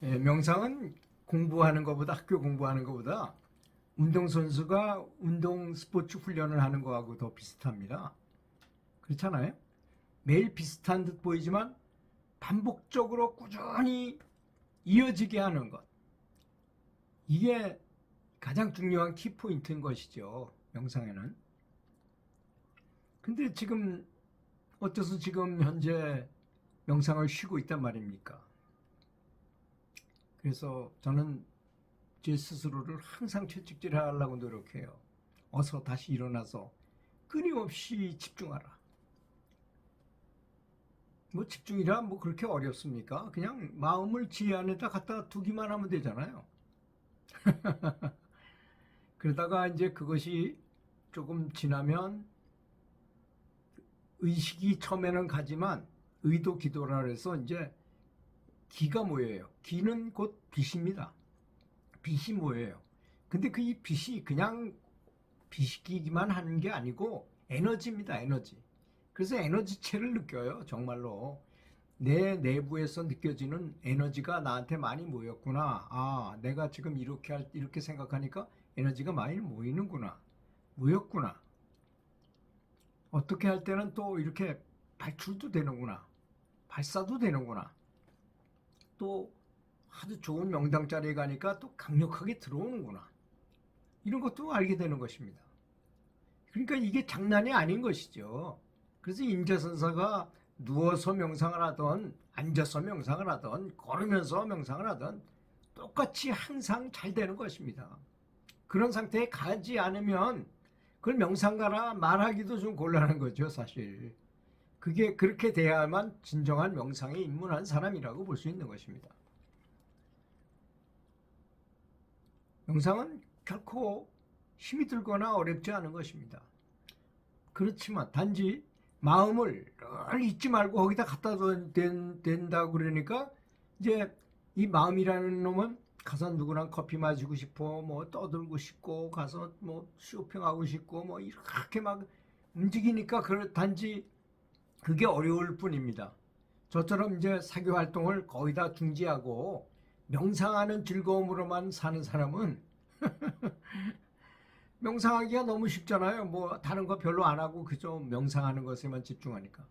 명상은 공부하는 것보다 학교 공부하는 것보다 운동선수가 운동 스포츠 훈련을 하는 거하고 더 비슷합니다. 그렇잖아요? 매일 비슷한 듯 보이지만 반복적으로 꾸준히 이어지게 하는 것. 이게 가장 중요한 키포인트인 것이죠. 명상에는. 근데 지금 어째서 지금 현재 명상을 쉬고 있단 말입니까? 그래서 저는 제 스스로를 항상 채찍질하려고 노력해요. 어서 다시 일어나서 끊임없이 집중하라. 뭐 집중이라 뭐 그렇게 어렵습니까? 그냥 마음을 지혜 안에다 갖다 두기만 하면 되잖아요. 그러다가 이제 그것이 조금 지나면 의식이 처음에는 가지만 의도 기도라 그래서 이제 기가 모여요. 기는 곧 빛입니다. 빛이 모여요. 근데 그 이 빛이 그냥 빛이기만 하는 게 아니고 에너지입니다. 에너지. 그래서 에너지체를 느껴요. 정말로. 내 내부에서 느껴지는 에너지가 나한테 많이 모였구나. 아, 내가 지금 이렇게 생각하니까 에너지가 많이 모이는구나. 모였구나. 어떻게 할 때는 또 이렇게 발출도 되는구나. 발사도 되는구나. 또 아주 좋은 명당 자리에 가니까 또 강력하게 들어오는구나. 이런 것도 알게 되는 것입니다. 그러니까 이게 장난이 아닌 것이죠. 그래서 임재선사가 누워서 명상을 하던 앉아서 명상을 하던 걸으면서 명상을 하던 똑같이 항상 잘 되는 것입니다. 그런 상태에 가지 않으면 그걸 명상가라 말하기도 좀 곤란한 거죠, 사실. 그게 그렇게 돼야만 진정한 명상에 입문한 사람이라고 볼 수 있는 것입니다. 명상은 결코 힘이 들거나 어렵지 않은 것입니다. 그렇지만 단지 마음을 늘 잊지 말고 거기다 갖다 된다고 그러니까 이제 이 마음이라는 놈은 가서 누구랑 커피 마시고 싶어, 뭐 떠들고 싶고, 가서 뭐 쇼핑하고 싶고, 뭐 이렇게 막 움직이니까 단지 그게 어려울 뿐입니다. 저처럼 이제 사교 활동을 거의 다 중지하고 명상하는 즐거움으로만 사는 사람은 명상하기가 너무 쉽잖아요. 뭐 다른 거 별로 안 하고 그저 명상하는 것에만 집중하니까.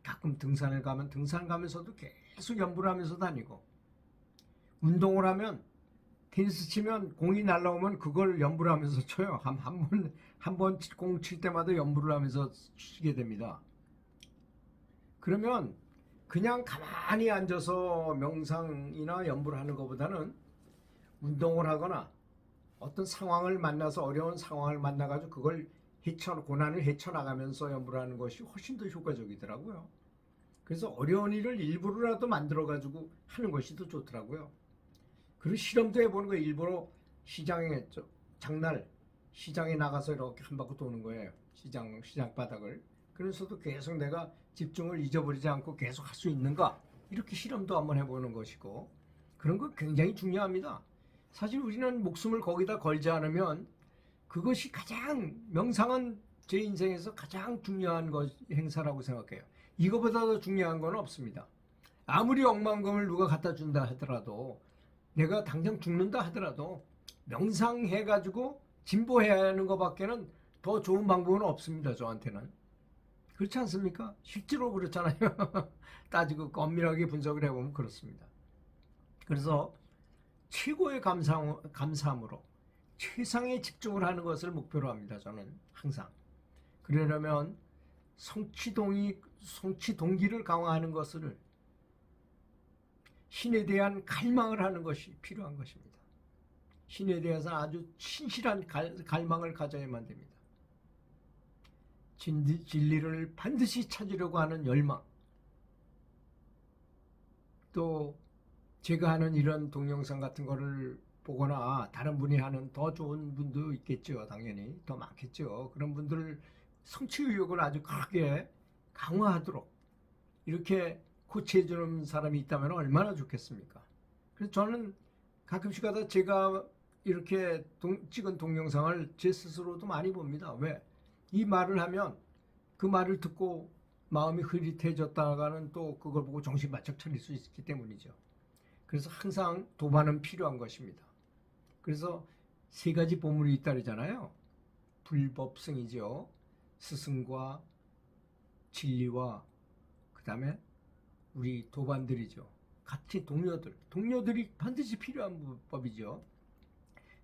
가끔 등산을 가면 등산 가면서도 계속 연구를 하면서 다니고, 운동을 하면 테니스 치면 공이 날라오면 그걸 연구를 하면서 쳐요. 한 번 공 칠 때마다 연구를 하면서 치게 됩니다. 그러면 그냥 가만히 앉아서 명상이나 연구를 하는 것보다는 운동을 하거나 어떤 상황을 만나서 어려운 상황을 만나가지고 그걸 고난을 헤쳐나가면서 연구를 하는 것이 훨씬 더 효과적이더라고요. 그래서 어려운 일을 일부러라도 만들어가지고 하는 것이 더 좋더라고요. 그리고 실험도 해보는 거예요. 일부러 시장에, 장날, 시장에 나가서 이렇게 한 바퀴 도는 거예요. 시장 바닥을. 그래서도 계속 내가 집중을 잊어버리지 않고 계속 할 수 있는가? 이렇게 실험도 한번 해보는 것이고, 그런 거 굉장히 중요합니다. 사실 우리는 목숨을 거기다 걸지 않으면 그것이 명상은 제 인생에서 가장 중요한 행사라고 생각해요. 이거보다 더 중요한 건 없습니다. 아무리 억만금을 누가 갖다 준다 하더라도, 내가 당장 죽는다 하더라도 명상해가지고 진보해야 하는 것밖에는 더 좋은 방법은 없습니다. 저한테는. 그렇지 않습니까? 실제로 그렇잖아요. 따지고 엄밀하게 분석을 해보면 그렇습니다. 그래서 최고의 감사함으로 최상의 집중을 하는 것을 목표로 합니다. 저는 항상. 그러려면 성취 동기를 강화하는 것을, 신에 대한 갈망을 하는 것이 필요한 것입니다. 신에 대해서 아주 신실한 갈망을 가져야만 됩니다. 진리를 반드시 찾으려고 하는 열망. 또 제가 하는 이런 동영상 같은 거를 보거나 다른 분이 하는 더 좋은 분도 있겠죠. 당연히 더 많겠죠. 그런 분들 성취 의욕을 아주 크게 강화하도록 이렇게 코치해주는 사람이 있다면 얼마나 좋겠습니까? 그래서 저는 가끔씩 하다 제가 이렇게 찍은 동영상을 제 스스로도 많이 봅니다. 왜? 이 말을 하면 그 말을 듣고 마음이 흐릿해졌다가는 또 그걸 보고 정신 바짝 차릴 수 있기 때문이죠. 그래서 항상 도반은 필요한 것입니다. 그래서 세 가지 보물이 있다 그러잖아요. 불법승이죠. 스승과 진리와 그 다음에 우리 도반들이죠. 같이 동료들이 반드시 필요한 법이죠.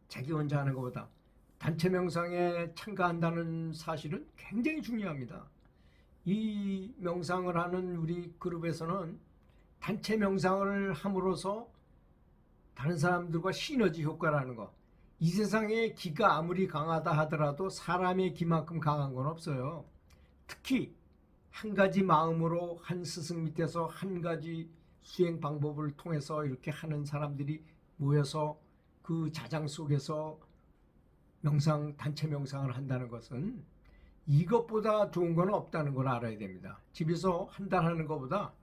자기 혼자 하는 것보다 단체 명상에 참가한다는 사실은 굉장히 중요합니다. 이 명상을 하는 우리 그룹에서는 단체 명상을 함으로써 다른 사람들과 시너지 효과라는 거. 이 세상에 기가 아무리 강하다 하더라도 사람의 기만큼 강한 건 없어요. 특히 한 가지 마음으로 한 스승 밑에서 한 가지 수행 방법을 통해서 이렇게 하는 사람들이 모여서 그 자장 속에서 단체 명상을 한다는 것은 이것보다 좋은 건 없다는 걸 알아야 됩니다. 집에서 한 달 하는 것보다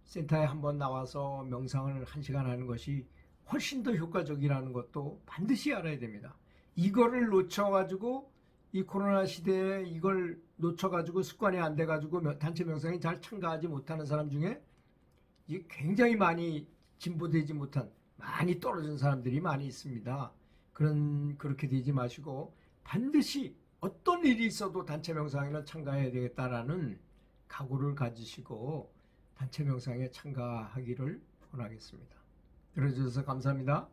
센터에 한번 나와서 명상을 1시간 하는 것이 훨씬 더 효과적이라는 것도 반드시 알아야 됩니다. 이거를 놓쳐가지고 이 코로나 시대에 이걸 놓쳐가지고 습관이 안 돼가지고 단체 명상에 잘 참가하지 못하는 사람 중에 이게 굉장히 많이 진보되지 못한 많이 떨어진 사람들이 많이 있습니다. 그렇게 되지 마시고 반드시 어떤 일이 있어도 단체 명상에는 참가해야 되겠다라는 각오를 가지시고 단체 명상에 참가하기를 원하겠습니다. 들어주셔서 감사합니다.